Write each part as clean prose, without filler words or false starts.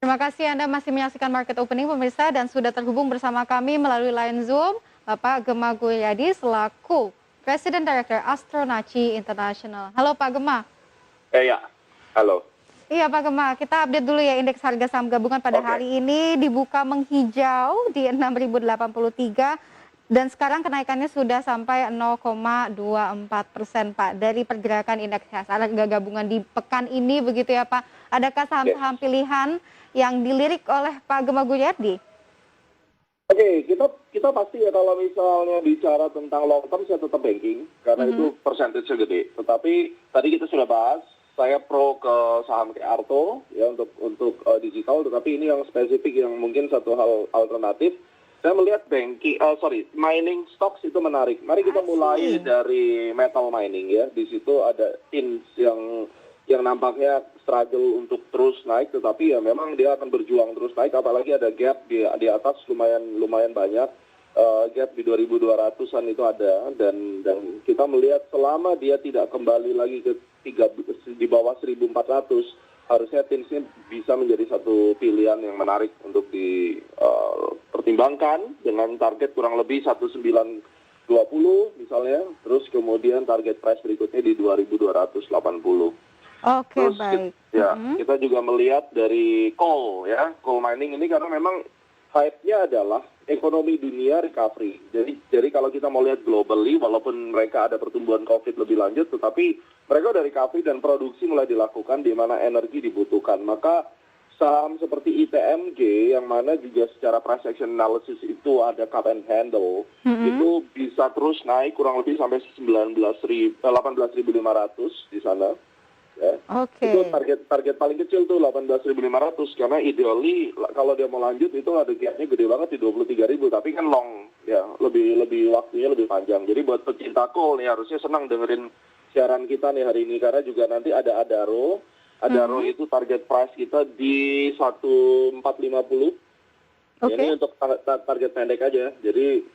Terima kasih Anda masih menyaksikan Market Opening pemirsa dan sudah terhubung bersama kami melalui line Zoom Bapak Gema Guryadi selaku Presiden Director Astronaci International. Halo Pak Gema. Ya, halo. Iya Pak Gema, kita update dulu ya indeks harga saham gabungan pada hari ini dibuka menghijau di 6.083 dan sekarang kenaikannya sudah sampai 0,24% Pak dari pergerakan indeks harga gabungan di pekan ini begitu ya Pak. Adakah saham-saham pilihan yang dilirik oleh Pak Gema Guryadi? Oke, kita pasti ya kalau misalnya bicara tentang long term saya tetap banking karena itu persentasenya gede. Tetapi tadi kita sudah bahas, saya pro ke saham kayak Arto ya untuk digital, tetapi ini yang spesifik yang mungkin satu hal alternatif. Saya melihat mining stocks itu menarik. Mari kita mulai dari metal mining ya. Di situ ada TINS yang nampaknya struggle untuk terus naik, tetapi ya memang dia akan berjuang terus naik, apalagi ada gap di atas lumayan banyak. Gap di 2.200-an itu ada, dan kita melihat selama dia tidak kembali lagi ke di bawah 1.400, harusnya TINS-nya bisa menjadi satu pilihan yang menarik untuk dipertimbangkan dengan target kurang lebih 1920 misalnya, terus kemudian target price berikutnya di 2.280. Oke, terus, baik. Ya, kita juga melihat dari coal mining ini karena memang hype-nya adalah ekonomi dunia recovery. Jadi kalau kita mau lihat globally, walaupun mereka ada pertumbuhan COVID lebih lanjut, tetapi mereka udah recovery dan produksi mulai dilakukan di mana energi dibutuhkan. Maka saham seperti ITMG yang mana juga secara price action analysis itu ada cup and handle, itu bisa terus naik kurang lebih sampai 18.500 di sana. Ya. Itu target paling kecil tuh 18.500 karena ideally kalau dia mau lanjut itu ada gapnya gede banget di 23.000, tapi kan long ya, lebih waktunya lebih panjang. Jadi buat pecinta coal nih harusnya senang dengerin siaran kita nih hari ini karena juga nanti ada Adaro itu target price kita di 1450. Ini untuk target pendek aja, jadi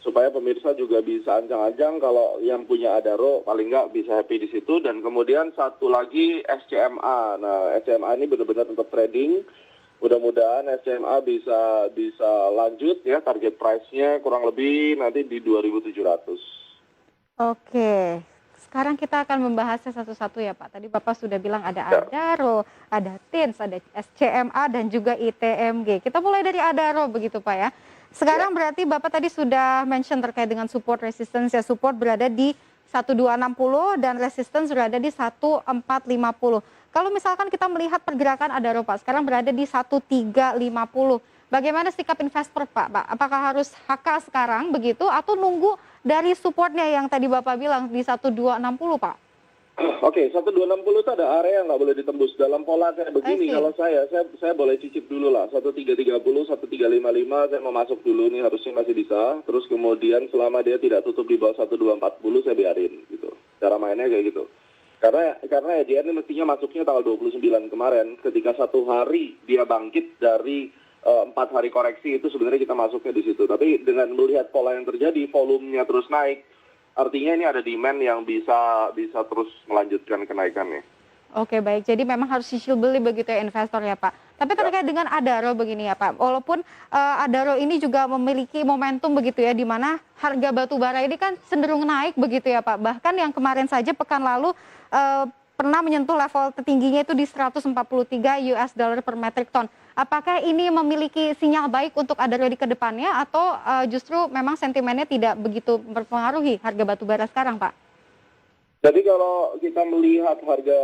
supaya pemirsa juga bisa ancang-ancang kalau yang punya Adaro paling nggak bisa happy di situ. Dan kemudian satu lagi SCMA. Nah, SCMA ini benar-benar untuk trading. Mudah-mudahan SCMA bisa lanjut ya, target price-nya kurang lebih nanti di 2.700. Oke. Sekarang kita akan membahasnya satu-satu ya Pak. Tadi Bapak sudah bilang ada Adaro, ada TINS, ada SCMA dan juga ITMG. Kita mulai dari Adaro begitu Pak ya. Sekarang berarti Bapak tadi sudah mention terkait dengan support resistance ya. Support berada di 1260 dan resistance berada di 1450. Kalau misalkan kita melihat pergerakan Adaro Pak, sekarang berada di 1350. Bagaimana sikap investor Pak? Apakah harus HK sekarang begitu atau nunggu dari supportnya yang tadi Bapak bilang di 1260 Pak? Oke, 1260 itu ada area yang nggak boleh ditembus. Dalam pola kayak begini, kalau saya boleh cicip dulu lah. 1330, 1355, saya mau masuk dulu nih, harusnya masih bisa. Terus kemudian selama dia tidak tutup di bawah 1240, saya biarin gitu. Cara mainnya kayak gitu. Karena dia ini mestinya masuknya tanggal 29 kemarin, ketika satu hari dia bangkit dari 4 hari koreksi, itu sebenarnya kita masuknya di situ. Tapi dengan melihat pola yang terjadi, volumenya terus naik, artinya ini ada demand yang bisa terus melanjutkan kenaikannya. Oke, baik. Jadi memang harus cicil beli begitu ya investor ya Pak. Tapi terkait dengan Adaro begini ya Pak. Walaupun Adaro ini juga memiliki momentum begitu ya, di mana harga batu bara ini kan cenderung naik begitu ya Pak. Bahkan yang kemarin saja pekan lalu pernah menyentuh level tertingginya itu di 143 US dollar per metric ton. Apakah ini memiliki sinyal baik untuk Adaro di kedepannya atau justru memang sentimennya tidak begitu berpengaruhi harga batu bara sekarang Pak? Jadi kalau kita melihat harga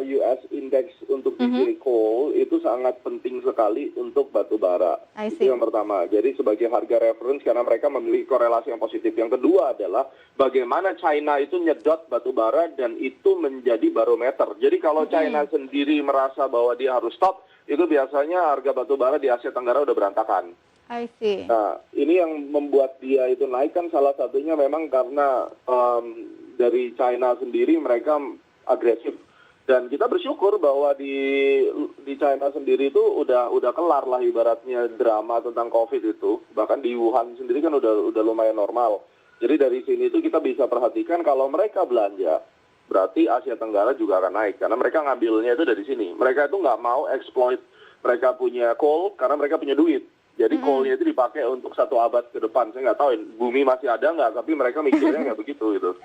US Index untuk biji coal itu sangat penting sekali untuk batu bara. Itu yang pertama. Jadi sebagai harga reference karena mereka memiliki korelasi yang positif. Yang kedua adalah bagaimana China itu nyedot batu bara dan itu menjadi barometer. Jadi kalau China sendiri merasa bahwa dia harus stop, itu biasanya harga batu bara di Asia Tenggara udah berantakan. Nah, ini yang membuat dia itu naik kan salah satunya memang karena dari China sendiri mereka agresif. Dan kita bersyukur bahwa di China sendiri itu udah kelar lah ibaratnya drama tentang COVID itu. Bahkan di Wuhan sendiri kan udah lumayan normal. Jadi dari sini itu kita bisa perhatikan kalau mereka belanja berarti Asia Tenggara juga akan naik. Karena mereka ngambilnya itu dari sini. Mereka itu nggak mau exploit mereka punya coal karena mereka punya duit. Jadi coal-nya itu dipakai untuk 1 abad ke depan. Saya nggak tahu bumi masih ada nggak, tapi mereka mikirnya nggak begitu gitu.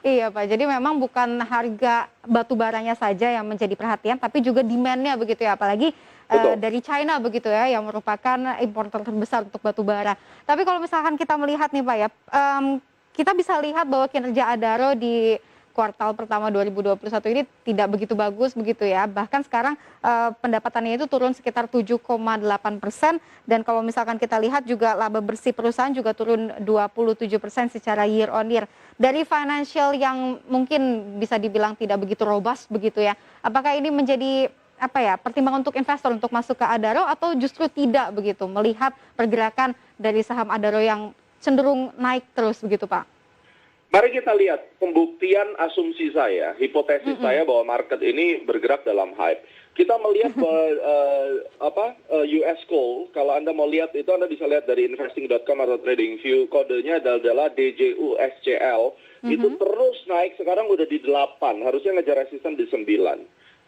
Iya Pak, jadi memang bukan harga batu baranya saja yang menjadi perhatian, tapi juga demand-nya begitu ya, apalagi Betul. dari China begitu ya, yang merupakan importer terbesar untuk batu bara. Tapi kalau misalkan kita melihat nih Pak ya, kita bisa lihat bahwa kinerja Adaro di kuartal pertama 2021 ini tidak begitu bagus begitu ya. Bahkan sekarang pendapatannya itu turun sekitar 7,8%, dan kalau misalkan kita lihat juga laba bersih perusahaan juga turun 27% secara year on year. Dari financial yang mungkin bisa dibilang tidak begitu robust begitu ya. Apakah ini menjadi pertimbangan untuk investor untuk masuk ke Adaro, atau justru tidak begitu melihat pergerakan dari saham Adaro yang cenderung naik terus begitu Pak? Mari kita lihat pembuktian asumsi saya, hipotesis saya bahwa market ini bergerak dalam hype. Kita melihat bahwa US Coal, kalau Anda mau lihat itu Anda bisa lihat dari investing.com atau TradingView, kodenya adalah DJUSCL, itu terus naik, sekarang udah di 8, harusnya ngejar resisten di 9.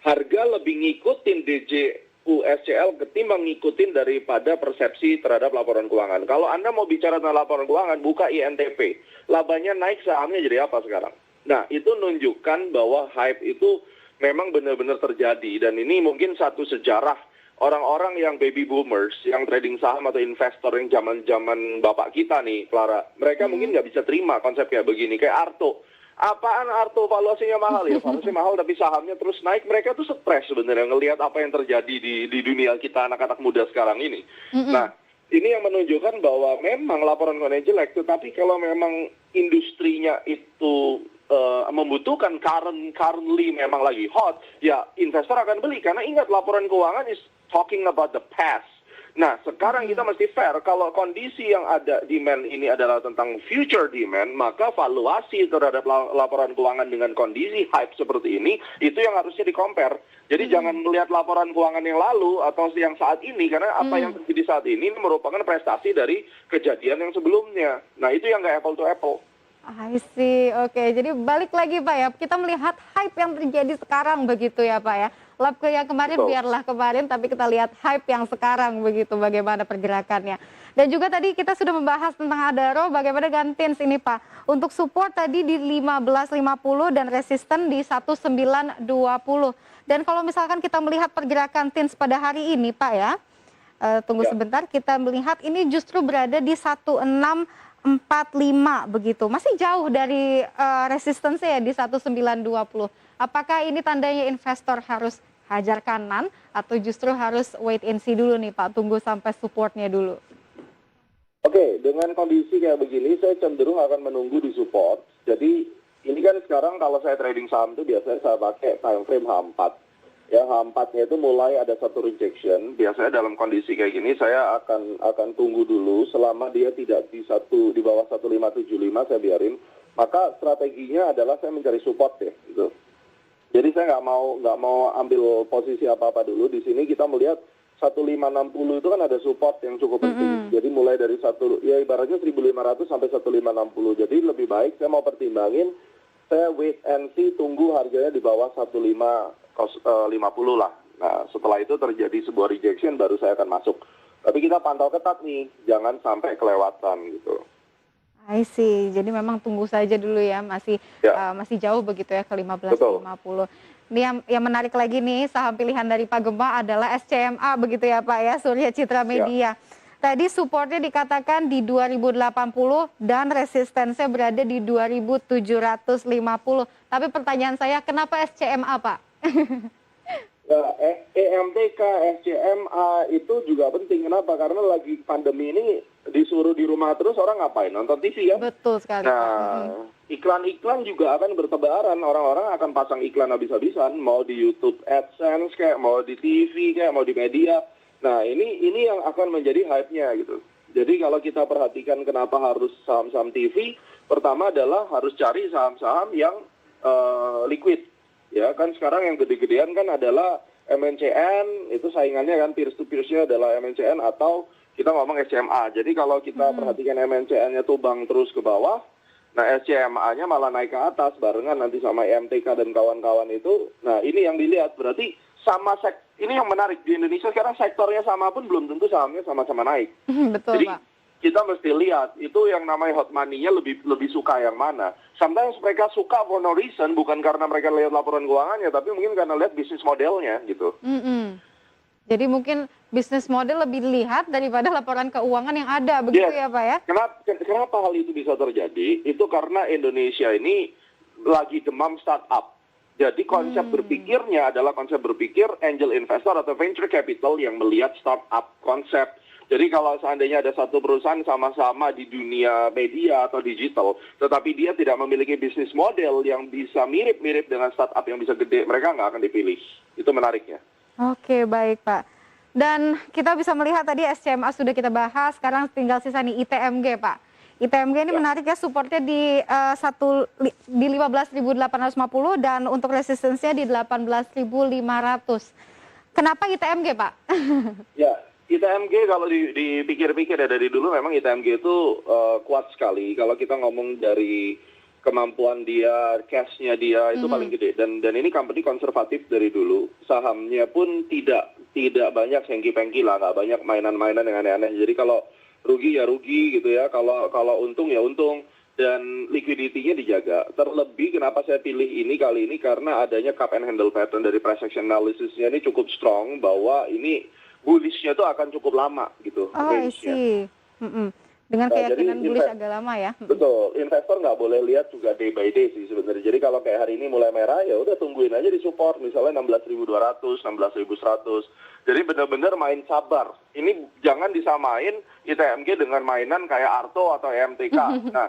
Harga lebih ngikutin DJUSCL ketimbang ngikutin daripada persepsi terhadap laporan keuangan. Kalau Anda mau bicara tentang laporan keuangan, buka INTP. Labanya naik, sahamnya jadi apa sekarang? Nah, itu menunjukkan bahwa hype itu memang benar-benar terjadi. Dan ini mungkin satu sejarah orang-orang yang baby boomers, yang trading saham atau investor yang zaman-zaman bapak kita nih, Clara. Mereka mungkin nggak bisa terima konsep kayak begini. Kayak Arto. Apaan Arto, valuasinya mahal ya? Valuasinya mahal tapi sahamnya terus naik. Mereka tuh stres sebenarnya ngelihat apa yang terjadi di dunia kita anak-anak muda sekarang ini. Nah, ini yang menunjukkan bahwa memang laporan keuangan jelek, tetapi kalau memang industrinya itu membutuhkan currently memang lagi hot, ya investor akan beli. Karena ingat, laporan keuangan is talking about the past. Nah, sekarang kita mesti fair. Kalau kondisi yang ada demand ini adalah tentang future demand, maka valuasi terhadap laporan keuangan dengan kondisi hype seperti ini, itu yang harusnya di-compare. Jadi jangan melihat laporan keuangan yang lalu atau yang saat ini, karena apa yang terjadi saat ini merupakan prestasi dari kejadian yang sebelumnya. Nah, itu yang nggak apple to apple. I see, oke. Jadi balik lagi Pak ya, kita melihat hype yang terjadi sekarang begitu ya Pak ya. Lab yang kemarin biarlah kemarin, tapi kita lihat hype yang sekarang begitu, bagaimana pergerakannya. Dan juga tadi kita sudah membahas tentang Adaro, bagaimana Gantins ini Pak. Untuk support tadi di 1550 dan resisten di 1920. Dan kalau misalkan kita melihat pergerakan TINS pada hari ini Pak ya, tunggu sebentar, kita melihat ini justru berada di 1645 begitu. Masih jauh dari resistensi ya di 1920. Apakah ini tandanya investor harus hajar kanan atau justru harus wait and see dulu nih Pak, tunggu sampai supportnya dulu? Oke, dengan kondisi kayak begini saya cenderung akan menunggu di support. Jadi ini kan sekarang kalau saya trading saham itu biasanya saya pakai time frame H4. Ya, H4-nya itu mulai ada satu rejection. Biasanya dalam kondisi kayak gini saya akan tunggu dulu selama dia tidak di bawah 1575 saya biarin. Maka strateginya adalah saya mencari support ya, gitu. Jadi saya nggak mau ambil posisi apa-apa dulu. Di sini kita melihat 1560 itu kan ada support yang cukup penting. Jadi mulai dari ibaratnya 1500 sampai 1560. Jadi lebih baik saya mau pertimbangin, saya wait and see, tunggu harganya di bawah 1550 lah. Nah, setelah itu terjadi sebuah rejection baru saya akan masuk. Tapi kita pantau ketat nih, jangan sampai kelewatan gitu. I see. Jadi memang tunggu saja dulu ya, masih jauh begitu ya ke 1550. Ini yang menarik lagi nih, saham pilihan dari Pak Gema adalah SCMA begitu ya Pak ya, Surya Citra Media. Tadi supportnya dikatakan di 2080 dan resistensinya berada di 2750. Tapi pertanyaan saya, kenapa SCMA Pak? Ya, EMTK, SCMA itu juga penting. Kenapa? Karena lagi pandemi ini disuruh di rumah terus, orang ngapain? Nonton TV ya? Betul sekali. Nah, iklan-iklan juga akan bertebaran. Orang-orang akan pasang iklan habis-habisan. Mau di YouTube AdSense, kayak mau di TV, kayak mau di media. Nah, ini yang akan menjadi hype-nya gitu. Jadi kalau kita perhatikan kenapa harus saham-saham TV, pertama adalah harus cari saham-saham yang liquid. Ya kan sekarang yang gede-gedean kan adalah MNCN, itu saingannya kan peer-to-peer-nya adalah MNCN atau kita ngomong SCMA. Jadi kalau kita perhatikan MNCN-nya tumbang terus ke bawah, Nah, SCMA-nya malah naik ke atas barengan nanti sama EMTK dan kawan-kawan itu. Nah, ini yang dilihat berarti ini yang menarik di Indonesia sekarang sektornya sama pun belum tentu sahamnya sama-sama naik. Betul, Jadi Pak. kita mesti lihat itu yang namanya hot money-nya lebih suka yang mana. Sometimes mereka suka for no reason, bukan karena mereka lihat laporan keuangannya, tapi mungkin karena lihat bisnis modelnya gitu. Jadi mungkin bisnis model lebih dilihat daripada laporan keuangan yang ada, begitu ya Pak ya? Kenapa hal itu bisa terjadi? Itu karena Indonesia ini lagi demam startup. Jadi konsep berpikirnya adalah konsep berpikir angel investor atau venture capital yang melihat startup konsep. Jadi kalau seandainya ada satu perusahaan sama-sama di dunia media atau digital, tetapi dia tidak memiliki bisnis model yang bisa mirip-mirip dengan startup yang bisa gede, mereka nggak akan dipilih. Itu menariknya. Oke, baik Pak. Dan kita bisa melihat tadi SCMA sudah kita bahas, sekarang tinggal sisa nih ITMG Pak. ITMG ini menarik ya, supportnya di 15.850 dan untuk resistensinya di 18.500. Kenapa ITMG Pak? Ya, ITMG kalau dipikir-pikir ya dari dulu memang ITMG itu kuat sekali. Kalau kita ngomong dari kemampuan dia, cash-nya dia itu paling gede. Dan ini company konservatif dari dulu. Sahamnya pun tidak banyak hengki-pengki lah, nggak banyak mainan-mainan yang aneh-aneh. Jadi kalau rugi ya rugi gitu ya, kalau untung ya untung, dan liquidity-nya dijaga. Terlebih kenapa saya pilih ini kali ini karena adanya cup and handle pattern dari price action analysis-nya ini cukup strong bahwa ini bullish-nya itu akan cukup lama gitu. Oh, I see. Dengan keyakinan bullish agak lama ya. Betul, investor nggak boleh lihat juga day by day sih sebenarnya. Jadi kalau kayak hari ini mulai merah ya udah tungguin aja di support misalnya 16.200, 16.100. Jadi benar-benar main sabar. Ini jangan disamain ITMG dengan mainan kayak Arto atau EMTK. Nah,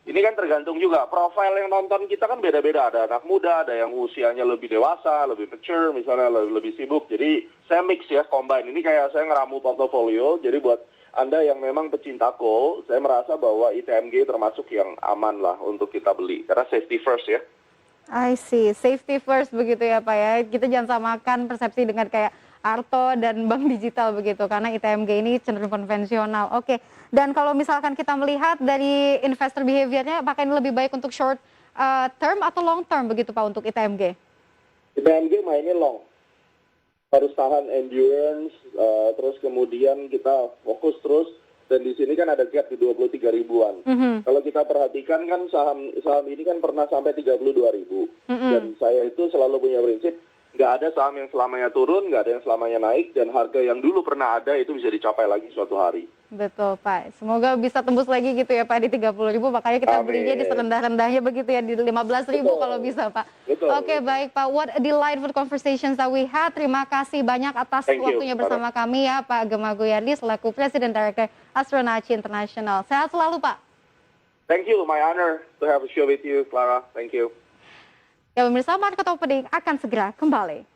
ini kan tergantung juga. Profil yang nonton kita kan beda-beda. Ada anak muda, ada yang usianya lebih dewasa, lebih mature, misalnya lebih sibuk. Jadi saya mix ya, combine. Ini kayak saya ngeramu portofolio. Jadi buat Anda yang memang pecinta coal, saya merasa bahwa ITMG termasuk yang aman lah untuk kita beli. Karena safety first ya. I see, safety first begitu ya Pak ya. Kita jangan samakan persepsi dengan kayak Arto dan bank digital begitu, karena ITMG ini cenderung konvensional. Oke, dan kalau misalkan kita melihat dari investor behaviornya, apakah ini lebih baik untuk short term atau long term begitu Pak untuk ITMG? ITMG mainnya long. Harus tahan endurance, terus kemudian kita fokus terus, dan di sini kan ada gap di 23 ribuan. Kalau kita perhatikan kan saham ini kan pernah sampai 32.000, dan saya itu selalu punya prinsip, nggak ada saham yang selamanya turun, nggak ada yang selamanya naik, dan harga yang dulu pernah ada itu bisa dicapai lagi suatu hari. Betul Pak, semoga bisa tembus lagi gitu ya Pak di 30.000, makanya kita belinya di serendah-rendahnya begitu ya, di 15.000 kalau bisa Pak. Betul. Oke, baik Pak, what a delightful conversations that we had. Terima kasih banyak atas waktunya bersama kami ya Pak Gemma Guyardi selaku President Director Astronaci International. Sehat selalu Pak. Thank you, my honor to have a show with you, Clara. Thank you. Ya pemirsa, Market Opening akan segera kembali.